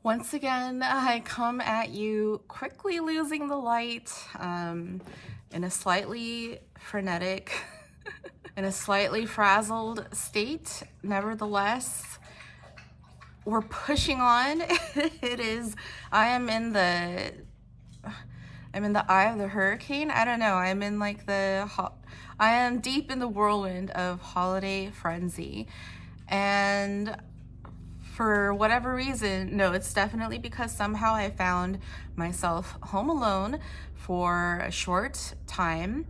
Once again, I come at you quickly losing the light in a slightly frenetic, in a slightly frazzled state. Nevertheless, we're pushing on. I'm in the eye of the hurricane. I don't know. I am deep in the whirlwind of holiday frenzy. And for whatever reason, no, it's definitely because somehow I found myself home alone for a short time.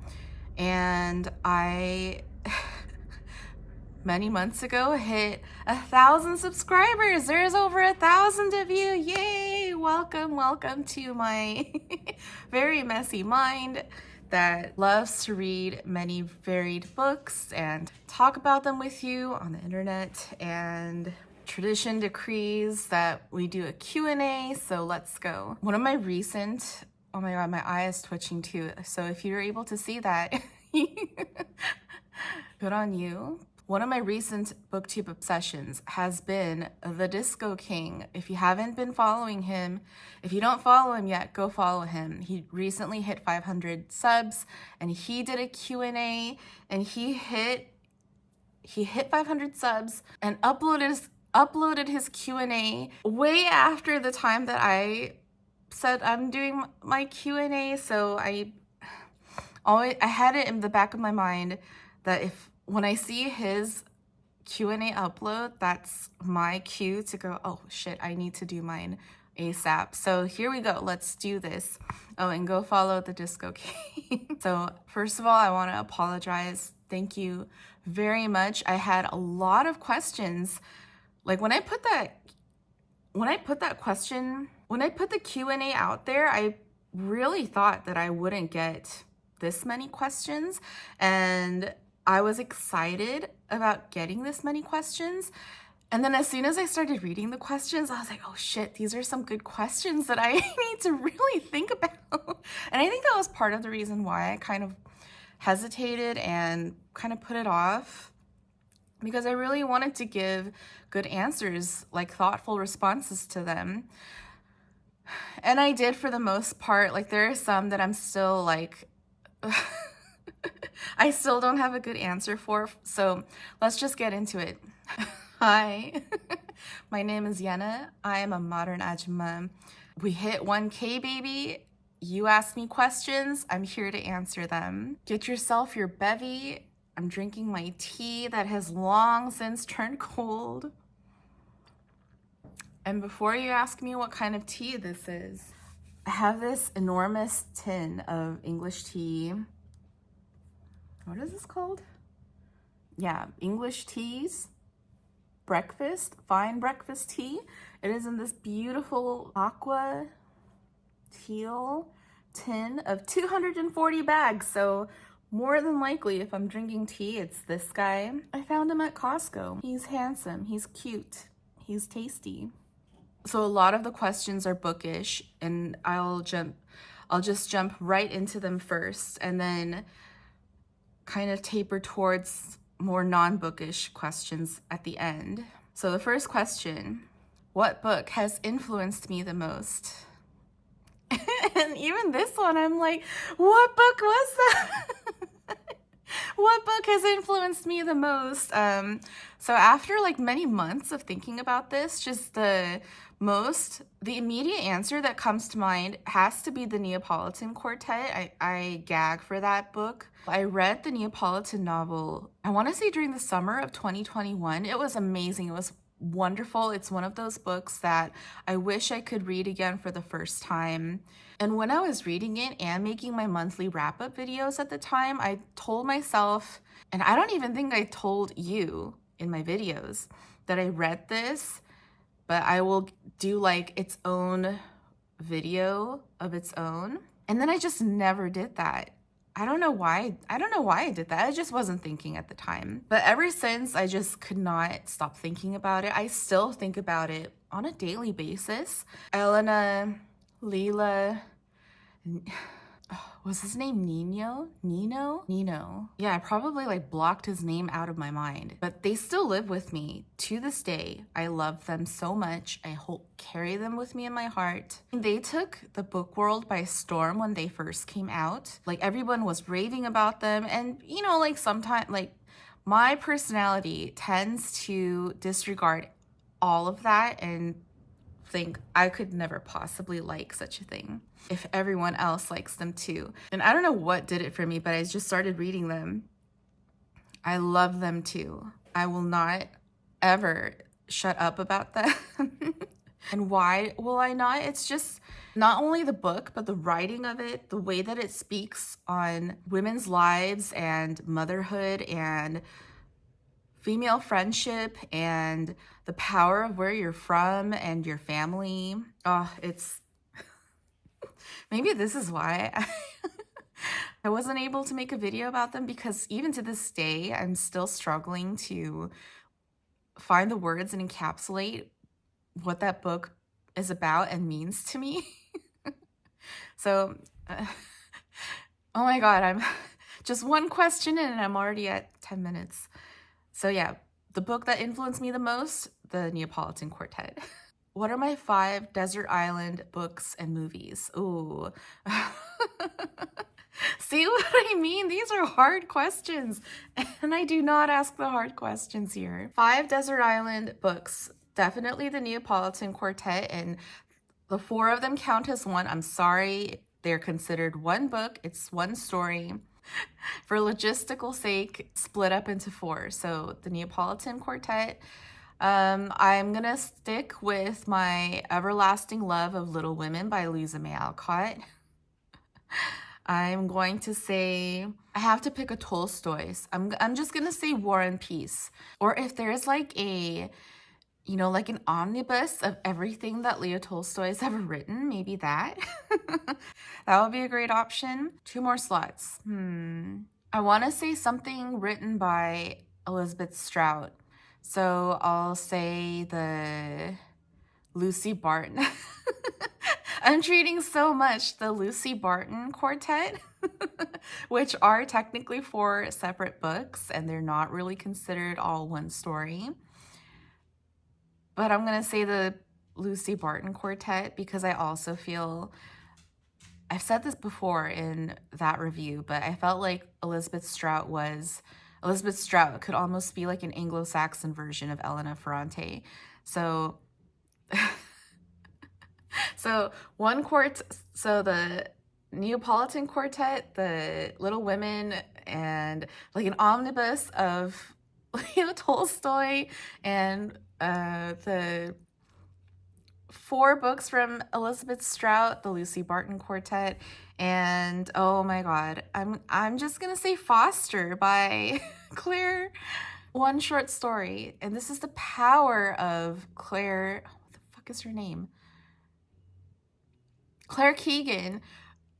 And I, many months ago, hit 1,000 subscribers. There's over 1,000 of you. Yay! Welcome to my very messy mind that loves to read many varied books and talk about them with you on the internet. And tradition decrees that we do a Q&A, so let's go. One of my recent, oh my god, my eye is twitching too, so if you're able to see that, good on you. One of my recent booktube obsessions has been the Disco King. If you haven't been following him, if you don't follow him yet, go follow him. He recently hit 500 subs and he did a Q&A and he hit 500 subs and uploaded his Q&A way after the time that I said I'm doing my Q&A. So I had it in the back of my mind that when I see his Q&A upload, that's my cue to go, oh shit, I need to do mine ASAP. So here we go, let's do this. Oh, and go follow the Disco King. So first of all, I want to apologize. Thank you very much. I had a lot of questions. Like when I put the Q&A out there, I really thought that I wouldn't get this many questions, and I was excited about getting this many questions. And then as soon as I started reading the questions, I was like, oh shit, these are some good questions that I need to really think about. And I think that was part of the reason why I kind of hesitated and kind of put it off, because I really wanted to give good answers, like thoughtful responses to them. And I did for the most part. Like there are some that I'm still like, I still don't have a good answer for. So let's just get into it. Hi, my name is Yena. I am a modern ajumma. We hit 1K, baby. You ask me questions, I'm here to answer them. Get yourself your bevy. I'm drinking my tea that has long since turned cold. And before you ask me what kind of tea this is, I have this enormous tin of English tea. What is this called? Yeah, English teas. Breakfast, fine breakfast tea. It is in this beautiful aqua teal tin of 240 bags. So more than likely, if I'm drinking tea, it's this guy. I found him at Costco. He's handsome, he's cute, he's tasty. So a lot of the questions are bookish, and I'll just jump right into them first, and then kind of taper towards more non-bookish questions at the end. So the first question, what book has influenced me the most? And even this one, I'm like, what book was that? What book has influenced me the most? So after like many months of thinking about this, just the immediate answer that comes to mind has to be the Neapolitan quartet. I gag for that book. I read the Neapolitan novel, I want to say during the summer of 2021. It was amazing. It was wonderful. It's one of those books that I wish I could read again for the first time. And when I was reading it and making my monthly wrap-up videos at the time, I told myself, and I don't even think I told you in my videos, that I read this, but I will do like its own video of its own. And then I just never did that. I don't know why I did that. I just wasn't thinking at the time. But ever since, I just could not stop thinking about it. I still think about it on a daily basis. Elena, Leela, was his name Nino? Yeah, I probably like blocked his name out of my mind, but they still live with me to this day. I love them so much. I carry them with me in my heart. They took the book world by storm when they first came out. Like everyone was raving about them, and you know, like sometimes like my personality tends to disregard all of that and think I could never possibly like such a thing if everyone else likes them too. And I don't know what did it for me, but I just started reading them. I love them too. I will not ever shut up about them. And why will I not? It's just not only the book, but the writing of it, the way that it speaks on women's lives and motherhood and female friendship and the power of where you're from and your family. Oh, it's maybe this is why I wasn't able to make a video about them, because even to this day, I'm still struggling to find the words and encapsulate what that book is about and means to me. So, oh my God, I'm just one question in and I'm already at 10 minutes. So yeah, the book that influenced me the most, the Neapolitan Quartet. What are my 5 desert island books and movies? Ooh. See what I mean? These are hard questions, and I do not ask the hard questions here. 5 desert island books. Definitely the Neapolitan Quartet, and the 4 of them count as one. I'm sorry, they're considered one book. It's one story. For logistical sake, split up into 4. So the Neapolitan Quartet. I'm gonna stick with my everlasting love of Little Women by Louisa May Alcott. I'm going to say I have to pick a Tolstoy's. I'm just gonna say War and Peace. Or if there's like a, you know, like an omnibus of everything that Leo Tolstoy's ever written, maybe that. That would be a great option. 2 more slots. I want to say something written by Elizabeth Strout. So I'll say the Lucy Barton. I'm treating so much the Lucy Barton quartet, which are technically 4 separate books, and they're not really considered all one story. But I'm going to say the Lucy Barton quartet because I also feel, I've said this before in that review, but I felt like Elizabeth Strout could almost be like an Anglo-Saxon version of Elena Ferrante. So, so the Neapolitan Quartet, the Little Women, and like an omnibus of Leo Tolstoy, and the 4 books from Elizabeth Strout, the Lucy Barton Quartet, and oh my God, I'm just gonna say Foster by Claire. One short story, and this is the power of Claire. What the fuck is her name? Claire Keegan.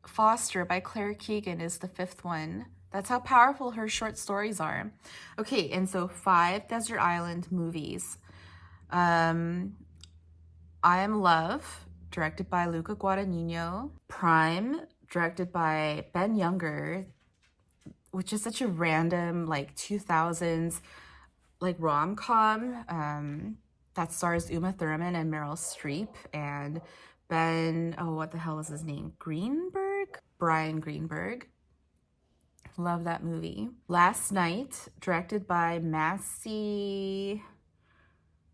Foster by Claire Keegan is the 5th one. That's how powerful her short stories are. Okay, and so 5 desert island movies. I Am Love, directed by Luca Guadagnino. Prime, directed by Ben Younger, which is such a random like 2000s like rom-com that stars Uma Thurman and Meryl Streep and Ben, oh, what the hell is his name? Brian Greenberg. Love that movie. Last Night, directed by Massey,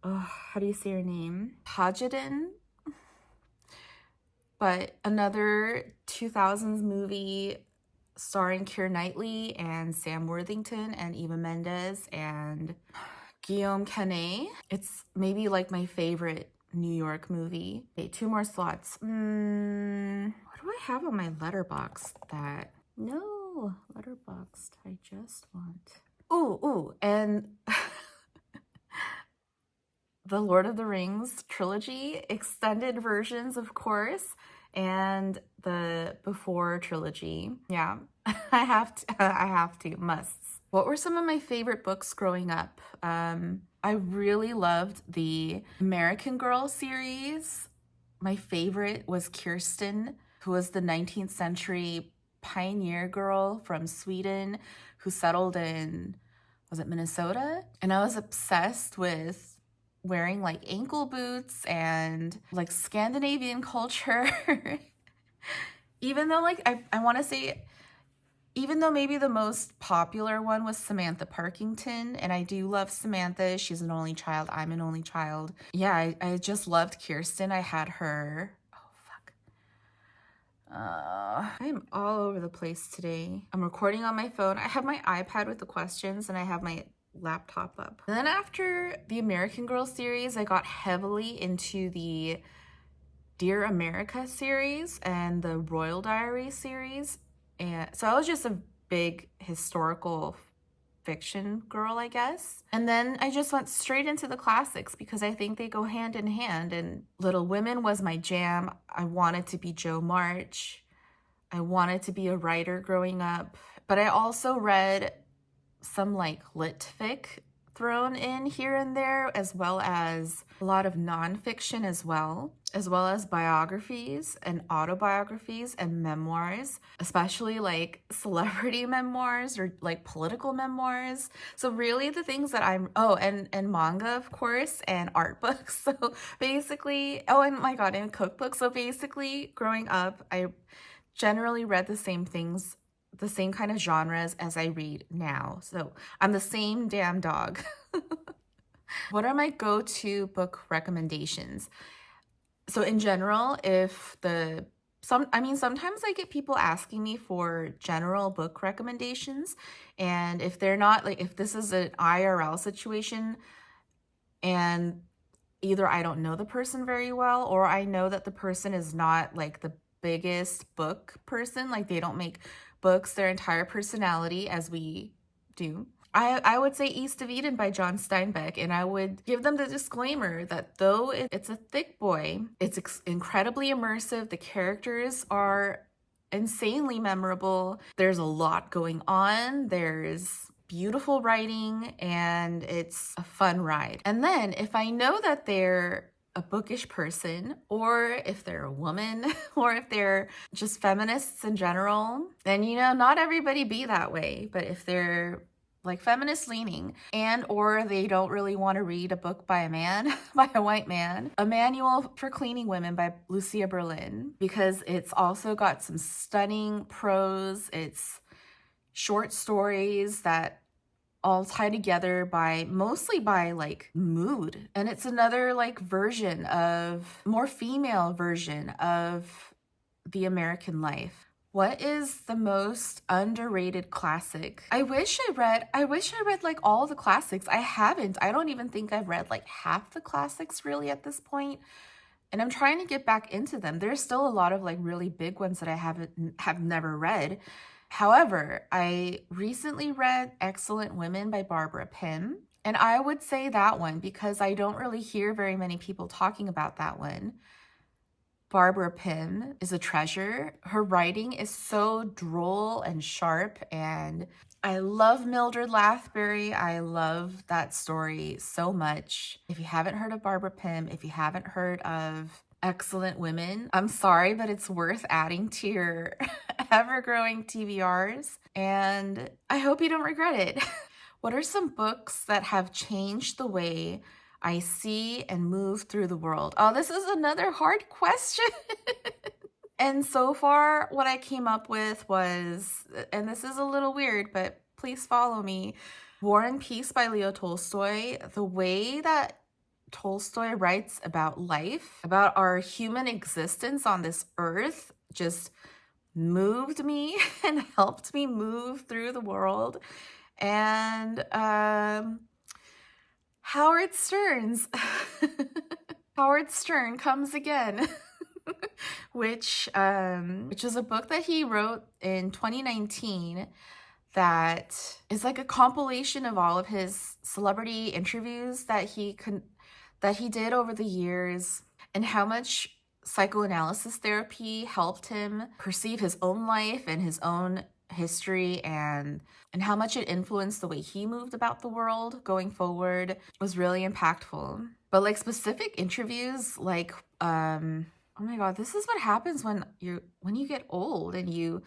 how do you say her name? Tajidin. But another 2000s movie starring Keira Knightley and Sam Worthington and Eva Mendes and Guillaume Canet. It's maybe like my favorite New York movie. Okay, 2 more slots. What do I have on my letterbox that... No, letterboxed. I just want... Ooh, and... the Lord of the Rings trilogy, extended versions, of course, and the Before trilogy. Yeah, I have to, musts. What were some of my favorite books growing up? I really loved the American Girl series. My favorite was Kirsten, who was the 19th century pioneer girl from Sweden who settled in, was it Minnesota? And I was obsessed with wearing like ankle boots and like Scandinavian culture. Even though like I want to say, even though maybe the most popular one was Samantha Parkington, and I do love Samantha. She's an only child. I'm an only child. Yeah, I just loved Kirsten. I had her. I'm all over the place today. I'm recording on my phone. I have my iPad with the questions and I have my laptop up. And then after the American Girl series, I got heavily into the Dear America series and the Royal Diary series. And so I was just a big historical fiction girl, I guess. And then I just went straight into the classics because I think they go hand in hand, and Little Women was my jam. I wanted to be Jo March. I wanted to be a writer growing up, but I also read some like lit fic thrown in here and there, as well as a lot of nonfiction as well as biographies and autobiographies and memoirs, especially like celebrity memoirs or like political memoirs. So really the things that and manga, of course, and art books. So basically, and my God, and cookbooks. So basically growing up, I generally read the same things, the same kind of genres as I read now. So I'm the same damn dog. What are my go-to book recommendations? So in general, sometimes I get people asking me for general book recommendations, and if they're not like, if this is an IRL situation and either I don't know the person very well, or I know that the person is not like the biggest book person, like they don't make books their entire personality as we do, I would say East of Eden by John Steinbeck, and I would give them the disclaimer that though it's a thick boy, it's incredibly immersive, the characters are insanely memorable, there's a lot going on, there's beautiful writing, and it's a fun ride. And then if I know that they're a bookish person, or if they're a woman, or if they're just feminists in general, then not everybody be that way, but if they're like feminist leaning, and or they don't really want to read a book by a man, by a white man, A Manual for Cleaning Women by Lucia Berlin, because it's also got some stunning prose, it's short stories that all tie together mostly by like mood, and it's another like more female version of the American life. What is the most underrated classic? I wish I read like all the classics. I haven't. I don't even think I've read like half the classics really at this point. And I'm trying to get back into them. There's still a lot of like really big ones that I have never read. However, I recently read Excellent Women by Barbara Pym. And I would say that one because I don't really hear very many people talking about that one. Barbara Pym is a treasure. Her writing is so droll and sharp, and I love Mildred Lathbury. I love that story so much. If you haven't heard of Barbara Pym, if you haven't heard of Excellent Women, I'm sorry, but it's worth adding to your ever-growing TBRs, and I hope you don't regret it. What are some books that have changed the way I see and move through the world? Oh, this is another hard question. And so far, what I came up with was, and this is a little weird, but please follow me, War and Peace by Leo Tolstoy. The way that Tolstoy writes about life, about our human existence on this earth, just moved me and helped me move through the world. And Howard Stern's Howard Stern Comes Again, which is a book that he wrote in 2019 that is like a compilation of all of his celebrity interviews that he did over the years, and how much psychoanalysis therapy helped him perceive his own life and his own history, and how much it influenced the way he moved about the world going forward was really impactful. But like specific interviews, like oh my God, this is what happens when you get old and you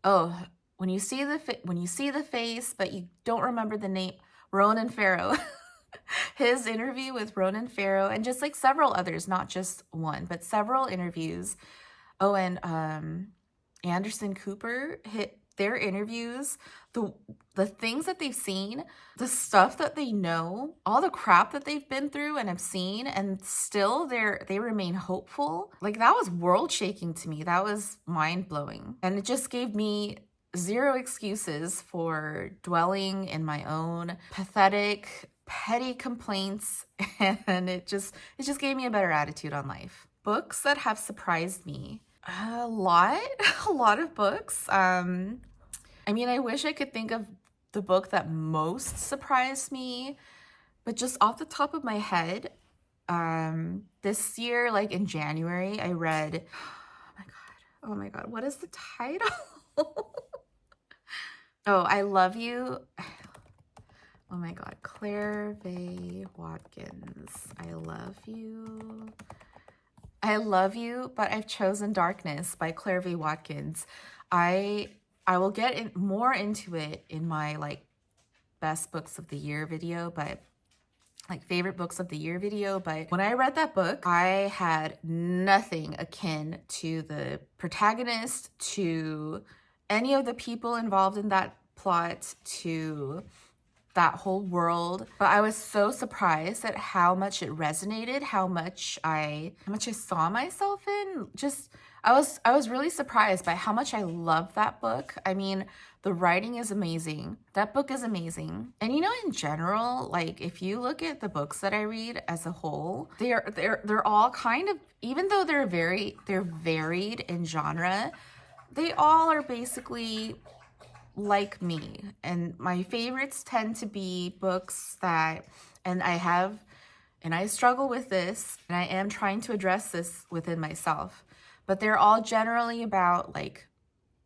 Oh, when you see the face, but you don't remember the name, Ronan Farrow. His interview with Ronan Farrow, and just like several others, not just one, but several interviews. Oh, and Anderson Cooper, hit their interviews, the things that they've seen, the stuff that they know, all the crap that they've been through and have seen, and still they remain hopeful. Like, that was world shaking to me. That was mind blowing, and it just gave me zero excuses for dwelling in my own pathetic, petty complaints, and it just gave me a better attitude on life. Books that have surprised me. A lot of books. I mean, I wish I could think of the book that most surprised me, but just off the top of my head, this year, like in January, I read, oh my God, what is the title? Oh, I Love You. Oh my God, Claire Vaye Watkins. I love you, but I've chosen darkness by Claire Vaye Watkins. I will get more into it in my like best books of the year video, but like favorite books of the year video. But when I read that book, I had nothing akin to the protagonist, to any of the people involved in that plot, to that whole world. But I was so surprised at how much it resonated, how much I saw myself in. Just I was really surprised by how much I love that book. I mean, the writing is amazing. That book is amazing. And you know, in general, like if you look at the books that I read as a whole, they're all kind of, even though they're varied in genre, they all are basically like me. And my favorites tend to be books that, and I struggle with this, and I am trying to address this within myself, but they're all generally about like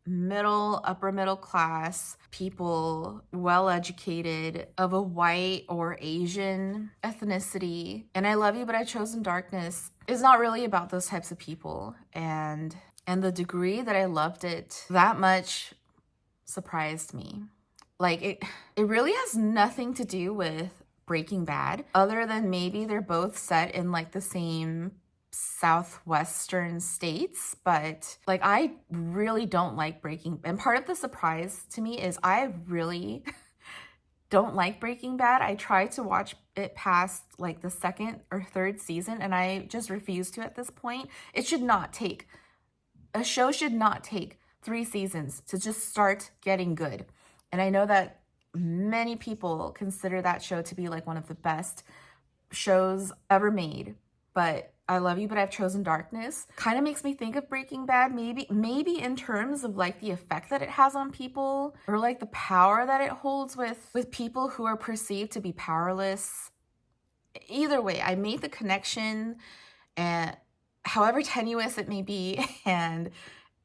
upper middle class people, well educated, of a white or Asian ethnicity. And I Love You, But I've Chosen Darkness is not really about those types of people. And the degree that I loved it that much surprised me. Like it really has nothing to do with Breaking Bad, other than maybe they're both set in like the same southwestern states. But like, I really don't like and part of the surprise to me is I really don't like Breaking Bad. I tried to watch it past like the second or third season, and I just refuse to at this point. A show should not take 3 seasons to just start getting good. And I know that many people consider that show to be like one of the best shows ever made. But I Love You, But I've Chosen Darkness kind of makes me think of Breaking Bad, maybe in terms of like the effect that it has on people, or like the power that it holds with people who are perceived to be powerless. Either way, I made the connection, and however tenuous it may be, and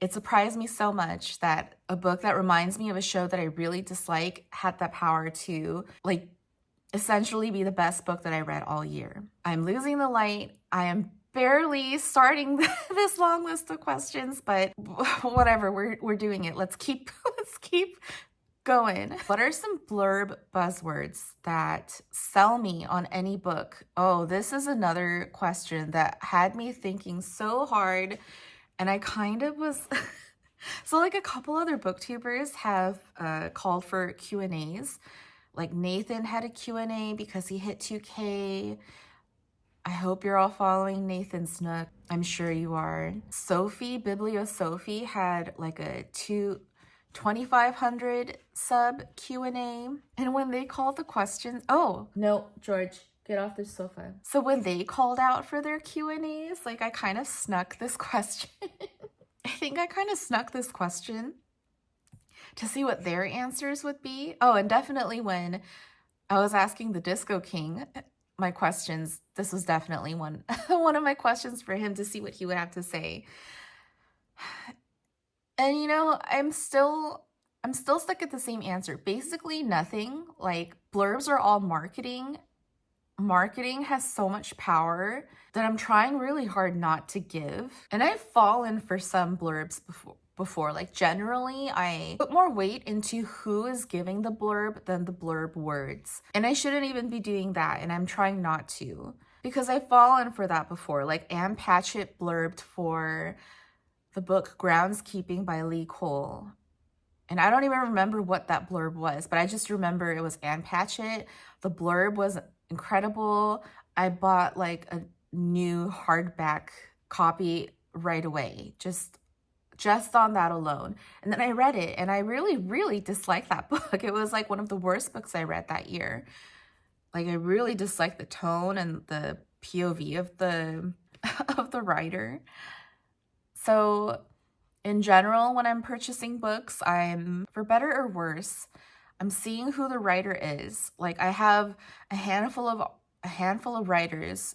it surprised me so much that a book that reminds me of a show that I really dislike had that power to like essentially be the best book that I read all year. I'm losing the light. I am barely starting this long list of questions, but whatever, we're doing it. Let's keep going. What are some blurb buzzwords that sell me on any book? Oh, this is another question that had me thinking so hard. And I kind of was, so like a couple other booktubers have called for Q&As. Like Nathan had a Q&A because he hit 2K. I hope you're all following Nathan Snook. I'm sure you are. Sophie, Bibliosophie, had like a 2,500 sub Q&A. And when they called the questions, oh, no, George, get off the sofa. So when they called out for their Q&As, like I kind of snuck this question. I think I kind of snuck this question to see what their answers would be. Oh, and definitely when I was asking the Disco King my questions, this was definitely one of my questions for him to see what he would have to say. And you know, I'm still stuck at the same answer. Basically nothing. Like blurbs are all marketing. Marketing has so much power that I'm trying really hard not to give. And I've fallen for some blurbs before. Like generally, I put more weight into who is giving the blurb than the blurb words. And I shouldn't even be doing that, and I'm trying not to. Because I've fallen for that before. Like Anne Patchett blurbed for the book Groundskeeping by Lee Cole. And I don't even remember what that blurb was, but I just remember it was Anne Patchett. The blurb was incredible. I bought like a new hardback copy right away, just on that alone. And then I read it, and I really, really disliked that book. It was like one of the worst books I read that year. Like I really disliked the tone and the POV of the of the writer. So in general, when I'm purchasing books, I'm, for better or worse, I'm seeing who the writer is. Like I have a handful of writers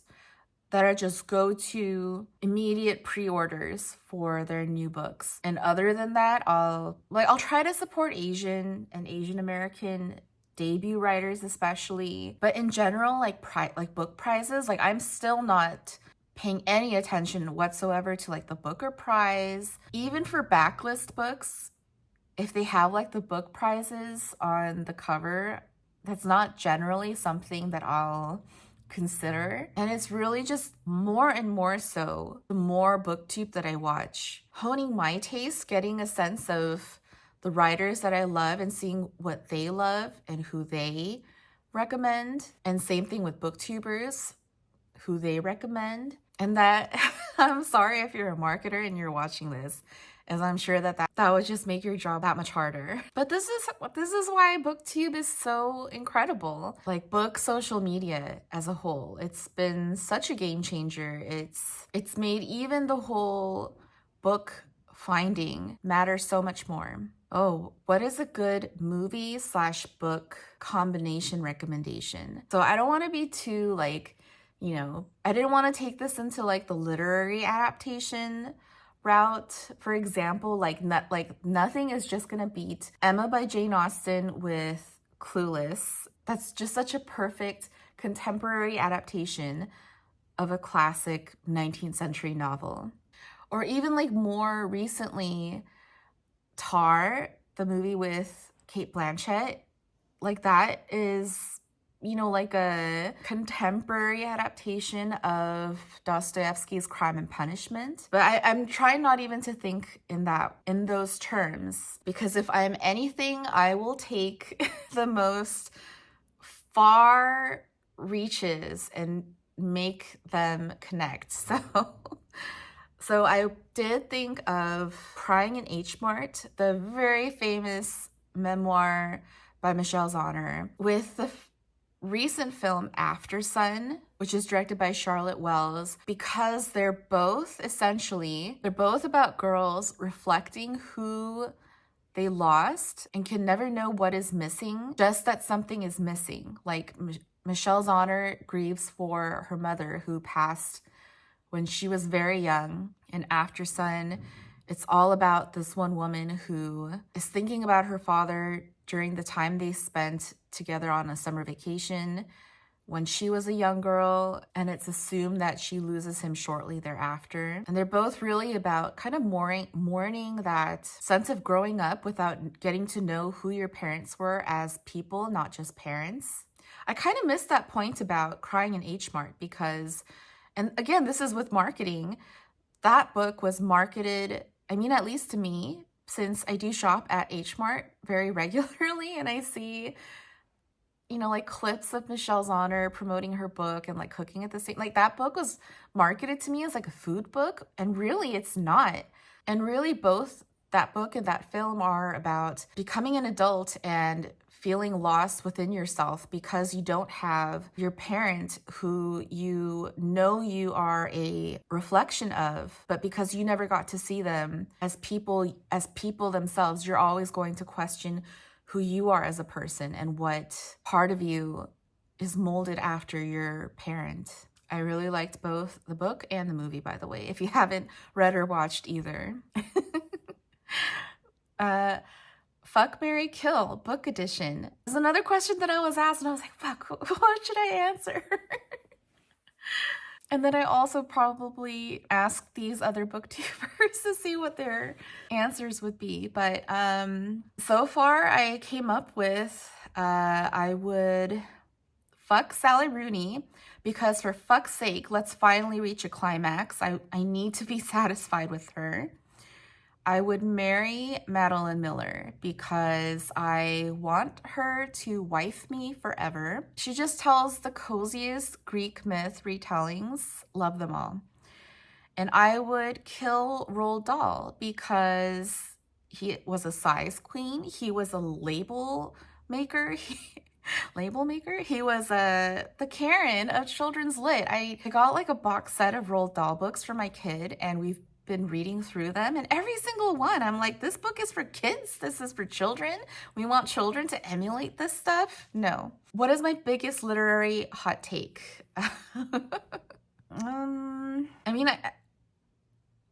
that are just go-to immediate pre-orders for their new books. And other than that, I'll try to support Asian and Asian American debut writers especially. But in general, like book prizes, like I'm still not paying any attention whatsoever to like the Booker Prize. Even for backlist books, if they have like the book prizes on the cover, that's not generally something that I'll consider. And it's really just more and more so the more booktube that I watch, honing my taste, getting a sense of the writers that I love and seeing what they love and who they recommend. And same thing with booktubers, who they recommend. And that, I'm sorry if you're a marketer and you're watching this, as I'm sure that would just make your job that much harder. But this is why booktube is so incredible. Like book social media as a whole, it's been such a game changer. It's made even the whole book finding matter so much more. Oh, what is a good movie/book combination recommendation? So I don't want to be too like, I didn't want to take this into like the literary adaptation route. For example, like nothing is just gonna beat Emma by Jane Austen with Clueless. That's just such a perfect contemporary adaptation of a classic 19th century novel. Or even like more recently, Tar, the movie with Cate Blanchett. Like that is, like a contemporary adaptation of Dostoevsky's Crime and Punishment. But I'm trying not even to think in those terms, because if I'm anything, I will take the most far reaches and make them connect. So I did think of Crying in H Mart, the very famous memoir by Michelle Zauner, with the recent film After Sun, which is directed by Charlotte Wells, because they're both about girls reflecting who they lost and can never know what is missing, just that something is missing. Like Michelle Zauner grieves for her mother who passed when she was very young. And After Sun, it's all about this one woman who is thinking about her father during the time they spent together on a summer vacation when she was a young girl, and it's assumed that she loses him shortly thereafter. And they're both really about kind of mourning that sense of growing up without getting to know who your parents were as people, not just parents. I kind of missed that point about Crying in H Mart because, and again, this is with marketing, that book was marketed, I mean, at least to me, since I do shop at H Mart very regularly and I see, like clips of Michelle Zauner promoting her book and like cooking at the same, like that book was marketed to me as like a food book, and really it's not. And really both that book and that film are about becoming an adult and feeling lost within yourself because you don't have your parent who you are a reflection of, but because you never got to see them as people themselves, you're always going to question who you are as a person and what part of you is molded after your parent. I really liked both the book and the movie, by the way, if you haven't read or watched either. Fuck, Marry, Kill, book edition. There's another question that I was asked and I was like, fuck, what should I answer? And then I also probably asked these other booktubers to see what their answers would be. But so far I came up with I would fuck Sally Rooney because for fuck's sake, let's finally reach a climax. I need to be satisfied with her. I would marry Madeline Miller because I want her to wife me forever. She just tells the coziest Greek myth retellings. Love them all. And I would kill Roald Dahl because he was a size queen. He was a label maker. He was the Karen of children's lit. I got like a box set of Roald Dahl books for my kid, and we've been reading through them, and every single one I'm like, this book is for kids, this is for children, we want children to emulate this stuff. No. What is my biggest literary hot take?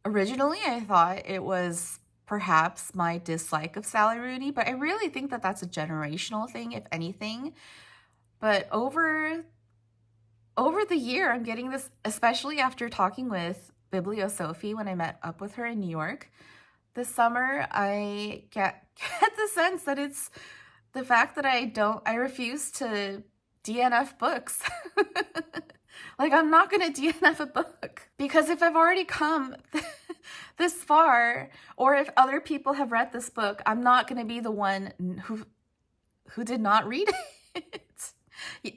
Originally I thought it was perhaps my dislike of Sally Rooney, but I really think that that's a generational thing, if anything. But over the year, I'm getting this, especially after talking with Biblio Sophie when I met up with her in New York this summer. I get the sense that it's the fact that I refuse to DNF books. Like, I'm not going to DNF a book because if I've already come this far, or if other people have read this book, I'm not going to be the one who did not read it.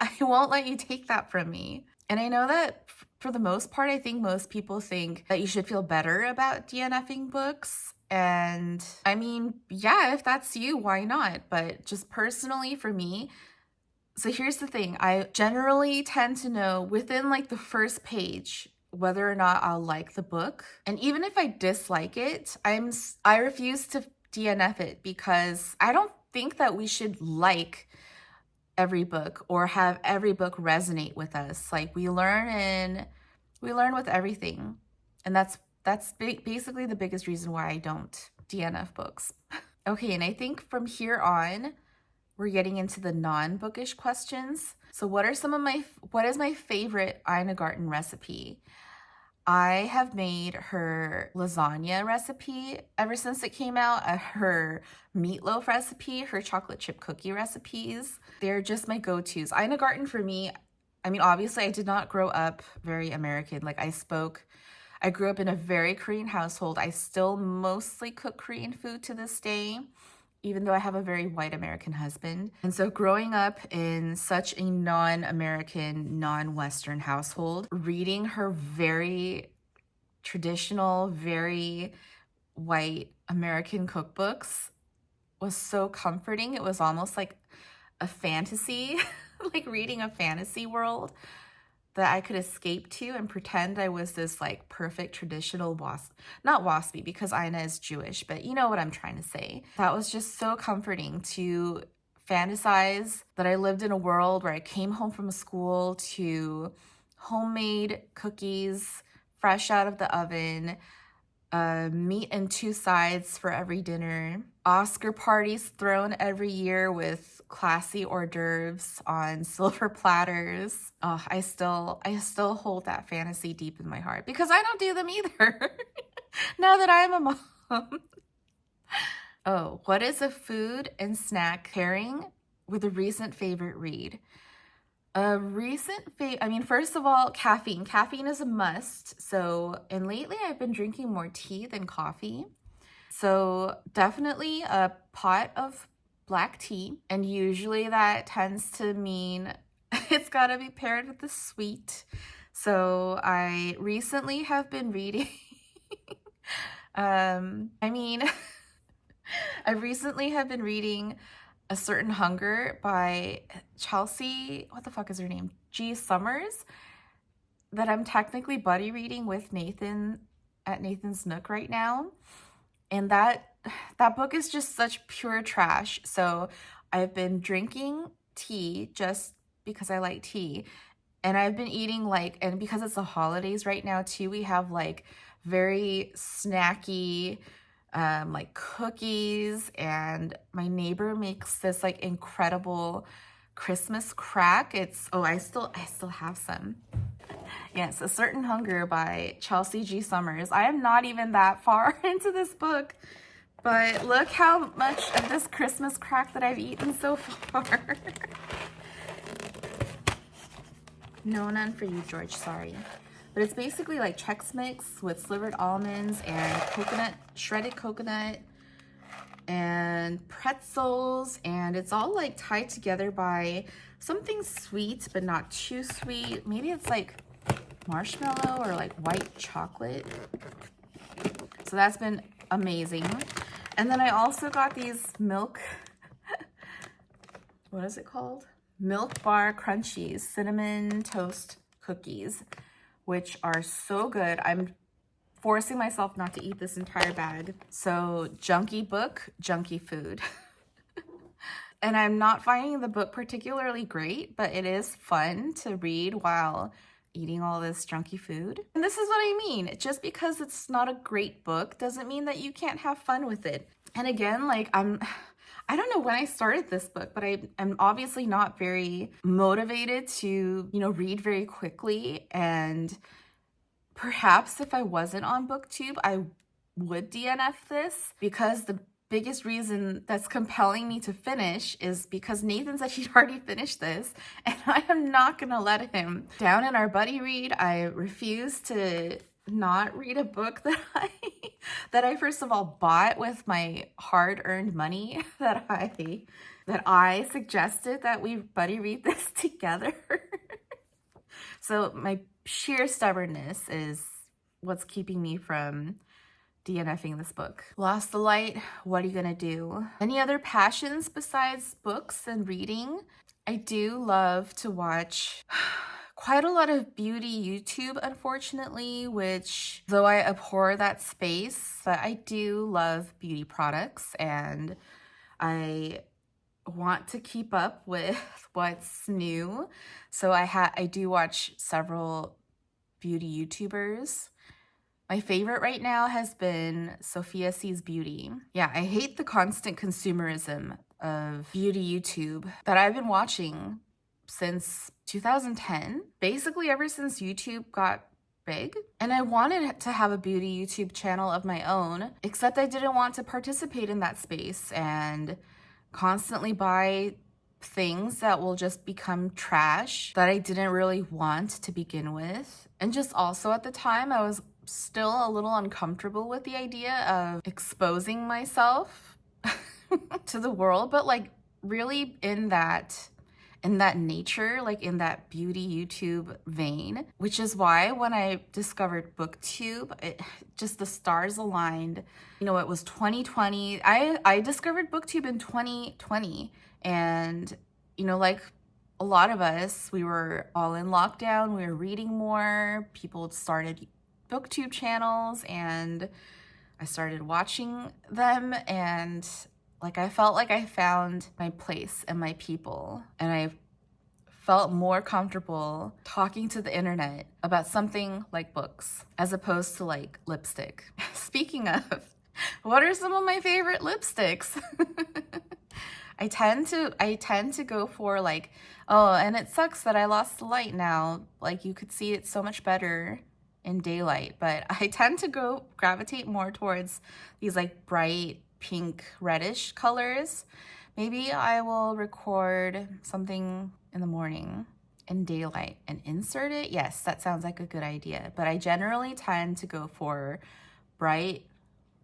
I won't let you take that from me. And I know that for the most part, I think most people think that you should feel better about DNFing books. And I mean, yeah, if that's you, why not? But just personally for me, so here's the thing. I generally tend to know within like the first page whether or not I'll like the book. And even if I dislike it, I refuse to DNF it because I don't think that we should like every book or have every book resonate with us. Like we learn with everything. And that's basically the biggest reason why I don't DNF books. Okay, and I think from here on, we're getting into the non-bookish questions. So what is my favorite Ina Garten recipe? I have made her lasagna recipe ever since it came out, her meatloaf recipe, her chocolate chip cookie recipes. They're just my go-tos. Ina Garten for me, I mean, obviously I did not grow up very American. Like I grew up in a very Korean household. I still mostly cook Korean food to this day, even though I have a very white American husband. And so growing up in such a non-American, non-Western household, reading her very traditional, very white American cookbooks was so comforting. It was almost like a fantasy, like reading a fantasy world that I could escape to and pretend I was this like perfect traditional not waspy because Ina is Jewish, but you know what I'm trying to say. That was just so comforting to fantasize that I lived in a world where I came home from school to homemade cookies fresh out of the oven, meat and 2 sides for every dinner, Oscar parties thrown every year with classy hors d'oeuvres on silver platters. Oh, I still hold that fantasy deep in my heart because I don't do them either. Now that I'm a mom. Oh, what is a food and snack pairing with a recent favorite read? First of all, caffeine. Caffeine is a must. And lately I've been drinking more tea than coffee. So definitely a pot of black tea. And usually that tends to mean it's gotta be paired with the sweet. So I recently have been reading, I recently have been reading A Certain Hunger by Chelsea, what the fuck is her name? G. Summers, that I'm technically buddy reading with Nathan at Nathan's Nook right now. And that book is just such pure trash. So I've been drinking tea just because I like tea. And I've been eating and because it's the holidays right now too, we have like very snacky like cookies, and my neighbor makes this like incredible Christmas crack. It's, oh, I still have some. Yes, A Certain Hunger by Chelsea G. Summers. I am not even that far into this book, but look how much of this Christmas crack that I've eaten so far. No, none for you, George, sorry. But it's basically like Chex Mix with slivered almonds and coconut, shredded coconut, and pretzels, and it's all like tied together by something sweet but not too sweet. Maybe it's like marshmallow or like white chocolate. So that's been amazing. And then I also got these milk, what is it called? Milk Bar Crunchies cinnamon toast cookies, which are so good. I'm forcing myself not to eat this entire bag. So junky book, junky food. And I'm not finding the book particularly great, but it is fun to read while eating all this junky food. And this is what I mean. Just because it's not a great book doesn't mean that you can't have fun with it. And again, like I don't know when I started this book, but I'm obviously not very motivated to, read very quickly. And perhaps if I wasn't on BookTube, I would DNF this, because the biggest reason that's compelling me to finish is because Nathan said he'd already finished this, and I am not gonna let him down in our buddy read. I refuse to not read a book that I first of all bought with my hard-earned money, that I suggested that we buddy read this together. So my sheer stubbornness is what's keeping me from DNFing this book. Lost the light, what are you gonna do? Any other passions besides books and reading? I do love to watch quite a lot of beauty YouTube, unfortunately, which, though I abhor that space, but I do love beauty products, and I want to keep up with what's new. So I do watch several beauty YouTubers. My favorite right now has been Sophia Sees Beauty. Yeah, I hate the constant consumerism of beauty YouTube that I've been watching since 2010, basically ever since YouTube got big. And I wanted to have a beauty YouTube channel of my own, except I didn't want to participate in that space and constantly buy things that will just become trash that I didn't really want to begin with. And just also at the time, I was still a little uncomfortable with the idea of exposing myself to the world, but like really in that nature, like in that beauty YouTube vein, which is why when I discovered BookTube, just the stars aligned. It was 2020. I discovered BookTube in 2020, and like a lot of us, we were all in lockdown, we were reading more, people started BookTube channels, and I started watching them, and like I felt like I found my place and my people, and I felt more comfortable talking to the internet about something like books as opposed to like lipstick. Speaking of, what are some of my favorite lipsticks? I tend to go for like, oh, and it sucks that I lost the light now. Like you could see it so much better in daylight, but I tend to gravitate more towards these like bright pink reddish colors. Maybe I will record something in the morning in daylight and insert it. Yes, that sounds like a good idea, but I generally tend to go for bright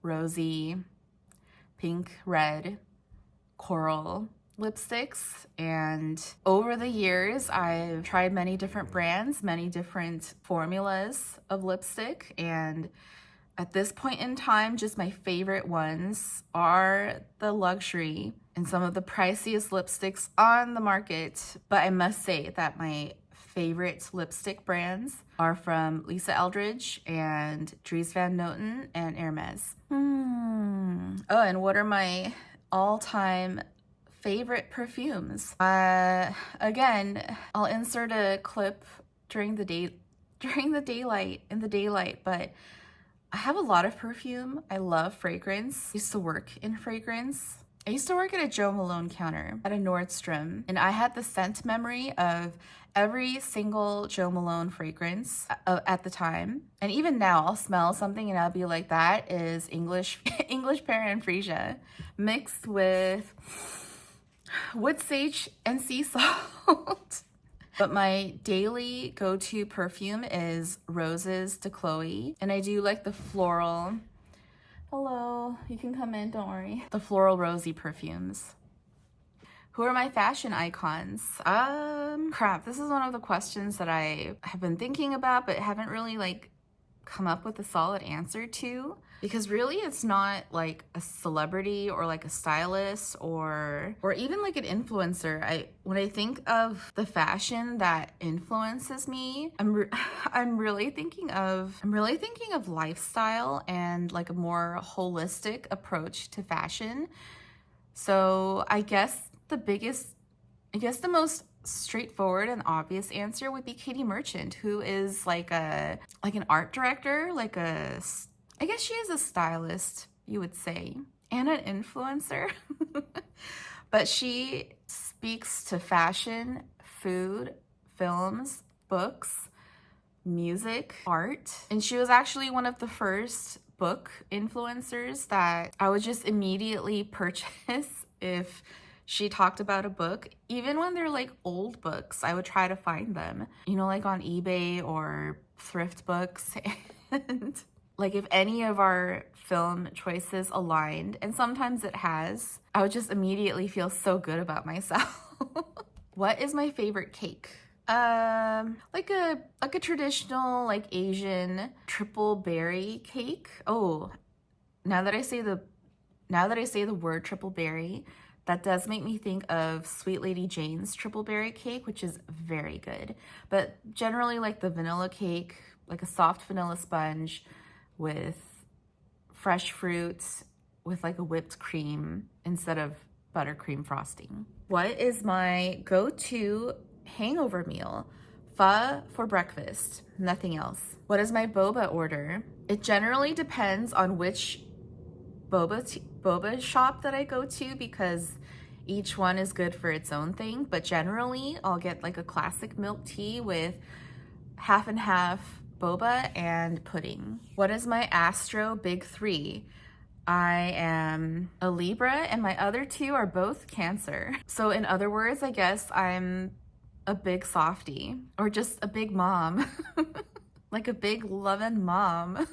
rosy pink, red, coral lipsticks. And over the years, I've tried many different brands, many different formulas of lipstick, and at this point in time, just my favorite ones are the luxury and some of the priciest lipsticks on the market. But I must say that my favorite lipstick brands are from Lisa Eldridge and Dries Van Noten and Hermes. Oh, and what are my all-time favorite perfumes? Again, I'll insert a clip during the daylight, but I have a lot of perfume. I love fragrance. I used to work in fragrance I used to work at a Joe Malone counter at a Nordstrom, and I had the scent memory of every single Joe Malone fragrance at the time. And even now, I'll smell something and I'll be like, that is English Parent Freesia mixed with wood sage and sea salt. But my daily go-to perfume is Roses de Chloe, and I do like the floral. Hello, you can come in, don't worry. The floral rosy perfumes. Who are my fashion icons? Crap, this is one of the questions that I have been thinking about but haven't really like come up with a solid answer to, because really it's not like a celebrity or like a stylist or even like an influencer. When I think of the fashion that influences me, I'm really thinking of lifestyle and like a more holistic approach to fashion. So I guess the most straightforward and obvious answer would be Katie Merchant, who is like an art director, I guess she is a stylist, you would say, and an influencer. But she speaks to fashion, food, films, books, music, art. And she was actually one of the first book influencers that I would just immediately purchase if she talked about a book. Even when they're like old books, I would try to find them, like on eBay or thrift books. And like if any of our film choices aligned, and sometimes it has, I would just immediately feel so good about myself. What is my favorite cake? Like a traditional like Asian triple berry cake. Oh, now that I say the word triple berry, that does make me think of Sweet Lady Jane's triple berry cake, which is very good. But generally like the vanilla cake, like a soft vanilla sponge with fresh fruits with like a whipped cream instead of buttercream frosting. What is my go-to hangover meal? Pho for breakfast, nothing else. What is my boba order? It generally depends on which boba shop that I go to, because each one is good for its own thing. But generally I'll get like a classic milk tea with half and half boba and pudding. What is my Astro Big Three? I am a Libra and my other two are both Cancer. So in other words, I guess I'm a big softie, or just a big mom. Like a big loving mom.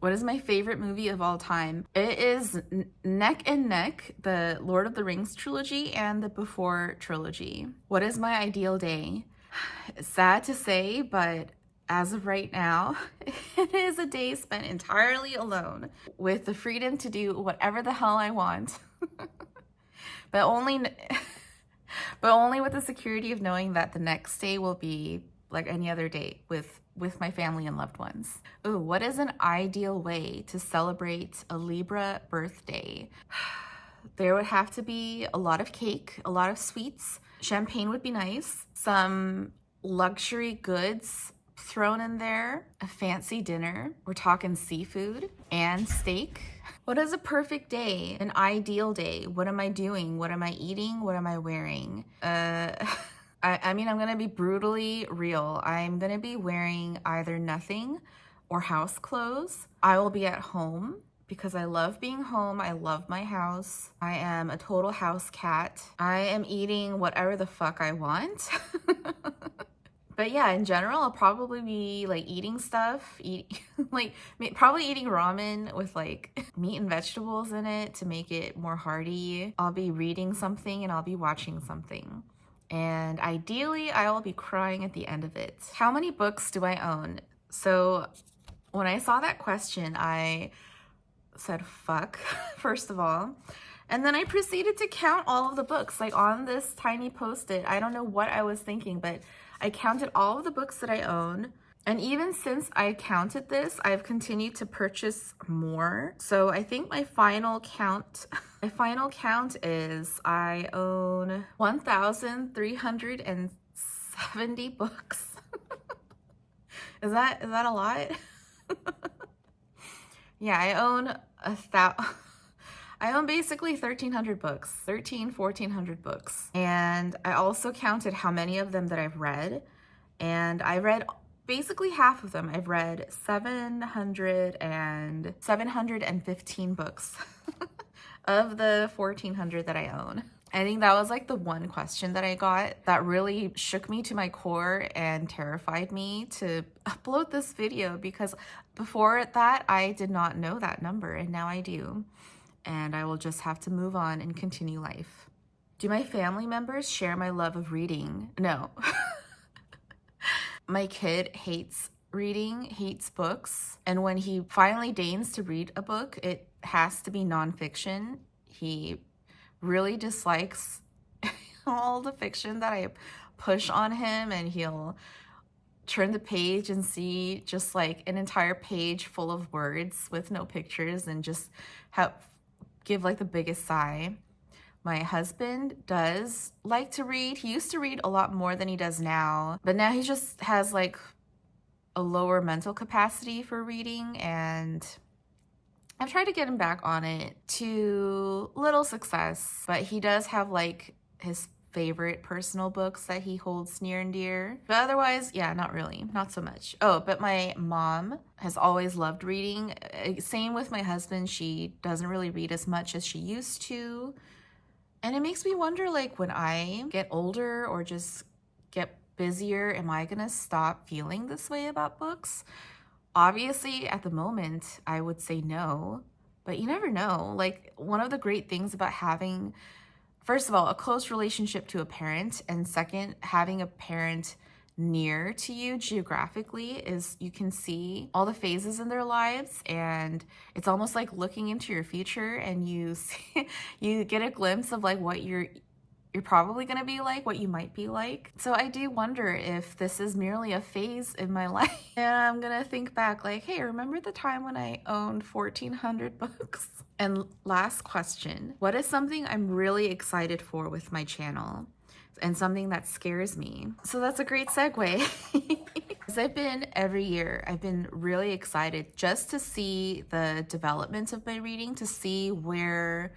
What is my favorite movie of all time? It is neck and neck, the Lord of the Rings trilogy and the Before trilogy. What is my ideal day? It's sad to say, but as of right now, it is a day spent entirely alone with the freedom to do whatever the hell I want. but only with the security of knowing that the next day will be like any other day with my family and loved ones. Ooh, what is an ideal way to celebrate a Libra birthday? There would have to be a lot of cake, a lot of sweets. Champagne would be nice. Some luxury goods thrown in there. A fancy dinner. We're talking seafood and steak. What is a perfect day? An ideal day? What am I doing? What am I eating? What am I wearing? I mean, I'm gonna be brutally real. I'm gonna be wearing either nothing or house clothes. I will be at home because I love being home. I love my house. I am a total house cat. I am eating whatever the fuck I want. But yeah, in general, I'll probably be like eating stuff, probably eating ramen with like meat and vegetables in it to make it more hearty. I'll be reading something and I'll be watching something. And ideally, I will be crying at the end of it. How many books do I own? So when I saw that question, I said, fuck, first of all. And then I proceeded to count all of the books, like on this tiny Post-it. I don't know what I was thinking, but I counted all of the books that I own. And even since I counted this, I've continued to purchase more. So I think my final count is I own 1,370 books. Is that a lot? Yeah, I own I own basically 1,300 books, 1,400 books. And I also counted how many of them that I've read. And I read basically half of them. I've read 715 books of the 1,400 that I own. I think that was like the one question that I got that really shook me to my core and terrified me to upload this video, because before that, I did not know that number, and now I do. And I will just have to move on and continue life. Do my family members share my love of reading? No. My kid hates reading, hates books. And when he finally deigns to read a book, it has to be nonfiction. He really dislikes all the fiction that I push on him, and he'll turn the page and see just like an entire page full of words with no pictures and just give like the biggest sigh. My husband does like to read. He used to read a lot more than he does now, but now he just has like a lower mental capacity for reading, and I've tried to get him back on it to little success, but he does have like his favorite personal books that he holds near and dear. But otherwise, yeah, not really, not so much. Oh, but my mom has always loved reading. Same with my husband. She doesn't really read as much as she used to. And it makes me wonder, like, when I get older or just get busier, am I gonna stop feeling this way about books? Obviously, at the moment, I would say no, but you never know. Like, one of the great things about having, first of all, a close relationship to a parent, and second, having a parent near to you geographically, is you can see all the phases in their lives, and it's almost like looking into your future, and you see, you get a glimpse of like what you're probably going to be like, what you might be like. So I do wonder if this is merely a phase in my life. And I'm going to think back like, hey, remember the time when I owned 1,400 books? And last question, what is something I'm really excited for with my channel? And something that scares me. So that's a great segue. As I've been every year, I've been really excited just to see the development of my reading, to see where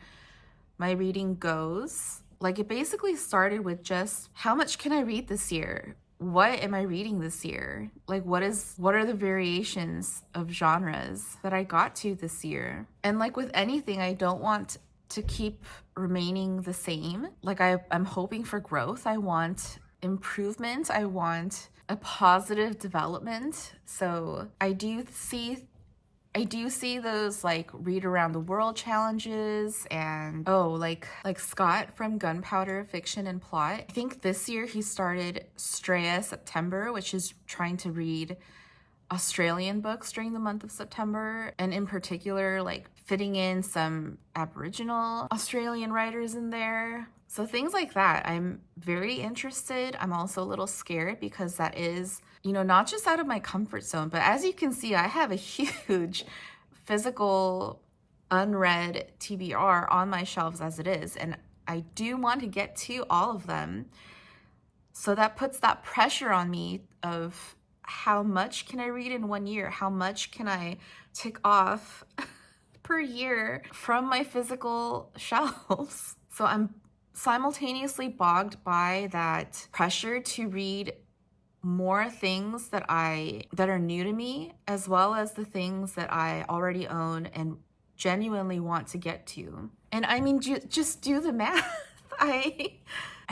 my reading goes. Like, it basically started with just, how much can I read this year? What am I reading this year? Like, what are the variations of genres that I got to this year? And like with anything, I don't want to keep remaining the same. Like, I'm hoping for growth. I want improvement. I want a positive development. So I do see those like read around the world challenges, and like Scott from Gunpowder Fiction and Plot. I think this year he started Stray September, which is trying to read Australian books during the month of September, and in particular like fitting in some Aboriginal Australian writers in there. So things like that, I'm very interested. I'm also a little scared because that is, not just out of my comfort zone, but as you can see, I have a huge physical unread TBR on my shelves as it is, and I do want to get to all of them. So that puts that pressure on me of how much can I read in 1 year? How much can I tick off per year from my physical shelves? So I'm simultaneously bogged by that pressure to read more things that are new to me, as well as the things that I already own and genuinely want to get to. And I mean, just do the math. I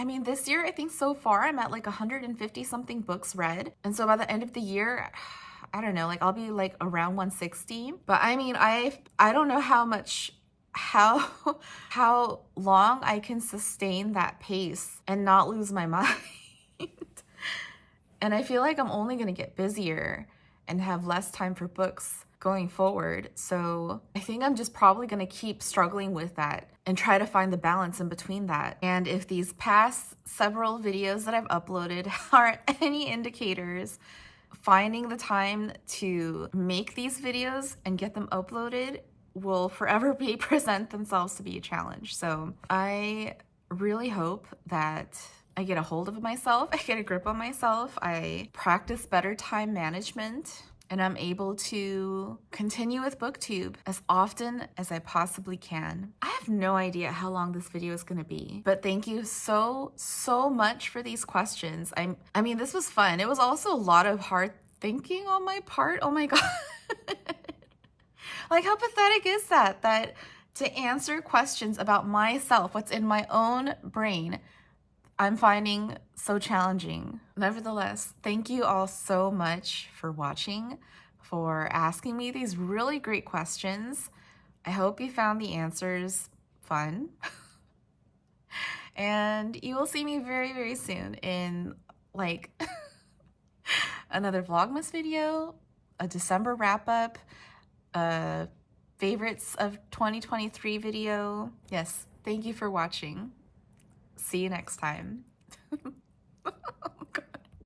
mean, this year, I think so far I'm at like 150 something books read. And so by the end of the year, I don't know, like I'll be like around 160. But I mean, I don't know how long I can sustain that pace and not lose my mind. And I feel like I'm only going to get busier and have less time for books going forward. So I think I'm just probably going to keep struggling with that and try to find the balance in between that. And if these past several videos that I've uploaded are any indicators, finding the time to make these videos and get them uploaded will forever present themselves to be a challenge. So I really hope that I get a hold of myself, I get a grip on myself, I practice better time management, and I'm able to continue with BookTube as often as I possibly can. I have no idea how long this video is gonna be, but thank you so much for these questions. I mean, this was fun. It was also a lot of hard thinking on my part. Oh my God. Like, how pathetic is that? That to answer questions about myself, what's in my own brain, I'm finding so challenging. Nevertheless, thank you all so much for watching, for asking me these really great questions. I hope you found the answers fun. And you will see me very soon in like another Vlogmas video, a December wrap-up, a favorites of 2023 video. Yes, thank you for watching. See you next time.